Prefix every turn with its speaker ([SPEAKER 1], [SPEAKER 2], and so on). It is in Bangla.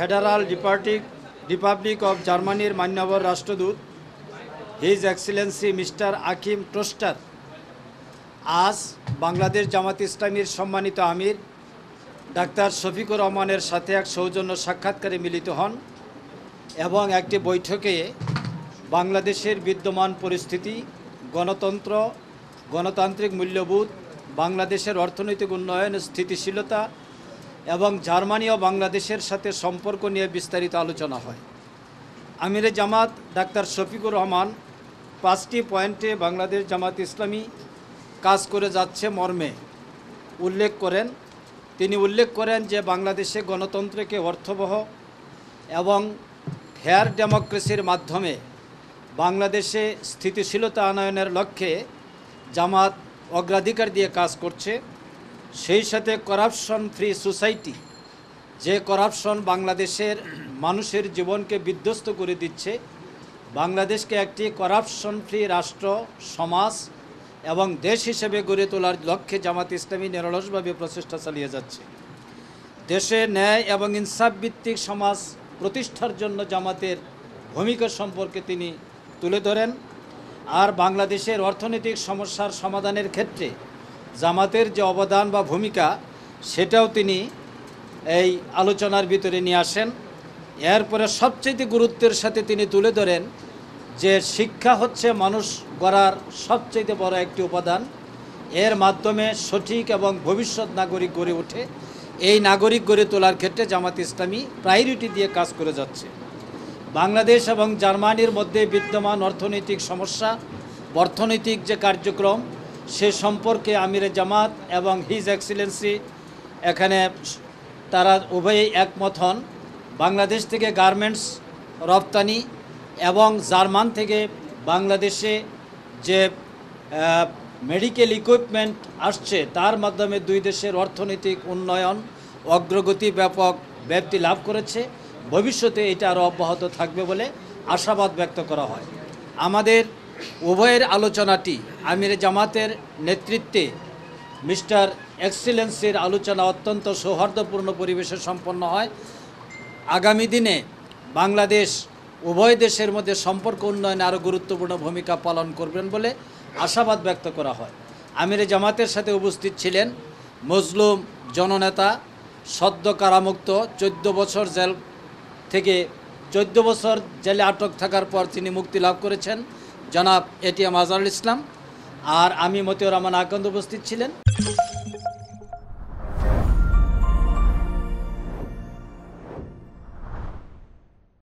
[SPEAKER 1] ফেডারাল রিপাবলিক অফ জার্মানির মান্যবর রাষ্ট্রদূত হিজ এক্সেলেন্সি মিস্টার আকিম টোস্টার আজ বাংলাদেশ জামাত ইসলামীর সম্মানিত আমির ডাক্তার শফিকুর রহমানের সাথে এক সৌজন্য সাক্ষাৎকারে মিলিত হন এবং একটি বৈঠকে বাংলাদেশের বিদ্যমান পরিস্থিতি, গণতন্ত্র, গণতান্ত্রিক মূল্যবোধ, বাংলাদেশের অর্থনৈতিক উন্নয়ন, স্থিতিশীলতা এবং জার্মানি ও বাংলাদেশের সাথে সম্পর্ক নিয়ে বিস্তারিত আলোচনা হয়। আমিরে জামাত ডাক্তার শফিকুর রহমান 5টি পয়েন্টে বাংলাদেশ জামাত ইসলামী কাজ করে যাচ্ছে মর্মে তিনি উল্লেখ করেন যে বাংলাদেশে গণতন্ত্রকে অর্থবহ এবং ফেয়ার ডেমোক্রেসির মাধ্যমে বাংলাদেশে স্থিতিশীলতা আনয়নের লক্ষ্যে জামাত অগ্রাধিকার দিয়ে কাজ করছে। সেই সাথে করাপশন ফ্রি সোসাইটি, যে করাপশন বাংলাদেশের মানুষের জীবনকে বিধ্বস্ত করে দিচ্ছে, বাংলাদেশকে একটি করাপশন ফ্রি রাষ্ট্র, সমাজ এবং দেশ হিসেবে গড়ে তোলার লক্ষ্যে জামাত ইসলামী নিরলসভাবে প্রচেষ্টা চালিয়ে যাচ্ছে। দেশে ন্যায় এবং ইনসাফ ভিত্তিক সমাজ প্রতিষ্ঠার জন্য জামাতের ভূমিকা সম্পর্কে তিনি তুলে ধরেন। আর বাংলাদেশের অর্থনৈতিক সমস্যার সমাধানের ক্ষেত্রে জামাতের যে অবদান বা ভূমিকা, সেটাও তিনি এই আলোচনার ভিতরে নিয়ে আসেন। এরপরে সবচেয়ে গুরুত্বের সাথে তিনি তুলে ধরেন যে শিক্ষা হচ্ছে মানুষ গড়ার সবচেয়ে বড় একটি উপাদান। এর মাধ্যমে সঠিক এবং ভবিষ্যৎ নাগরিক গড়ে ওঠে। এই নাগরিক গড়ে তোলার ক্ষেত্রে জামাত ইসলামী প্রায়োরিটি দিয়ে কাজ করে যাচ্ছে। বাংলাদেশ এবং জার্মানির মধ্যে বিদ্যমান অর্থনৈতিক সমস্যা, অর্থনৈতিক যে কার্যক্রম, সে সম্পর্কে আমিরে জামাত এবং হিজ এক্সেলেন্সি এখানে তারা উভয়ই একমত হন। বাংলাদেশ থেকে গার্মেন্টস রপ্তানি এবং জার্মান থেকে বাংলাদেশে যে মেডিকেল ইকুইপমেন্ট আসছে, তার মাধ্যমে দুই দেশের অর্থনৈতিক উন্নয়ন অগ্রগতি ব্যাপক ব্যাপ্তি লাভ করেছে। ভবিষ্যতে এটা আরও অব্যাহত থাকবে বলে আশাবাদ ব্যক্ত করা হয়। আমাদের উভয়ের আলোচনাটি আমিরে জামাতের নেতৃত্বে মিস্টার এক্সেলেন্সির আলোচনা অত্যন্ত সৌহার্দ্যপূর্ণ পরিবেশে সম্পন্ন হয়। আগামী দিনে বাংলাদেশ উভয় দেশের মধ্যে সম্পর্ক উন্নয়নে আরও গুরুত্বপূর্ণ ভূমিকা পালন করবেন বলে আশাবাদ ব্যক্ত করা হয়। আমিরে জামাতের সাথে উপস্থিত ছিলেন মজলুম জননেতা, সদ্য কারামুক্ত, 14 বছর জেলে আটক থাকার পর তিনি মুক্তি লাভ করেছেন, জনাব এটিএম আজহারুল ইসলাম। আর আমি মতিউর রহমান আকন্দ উপস্থিত ছিলেন।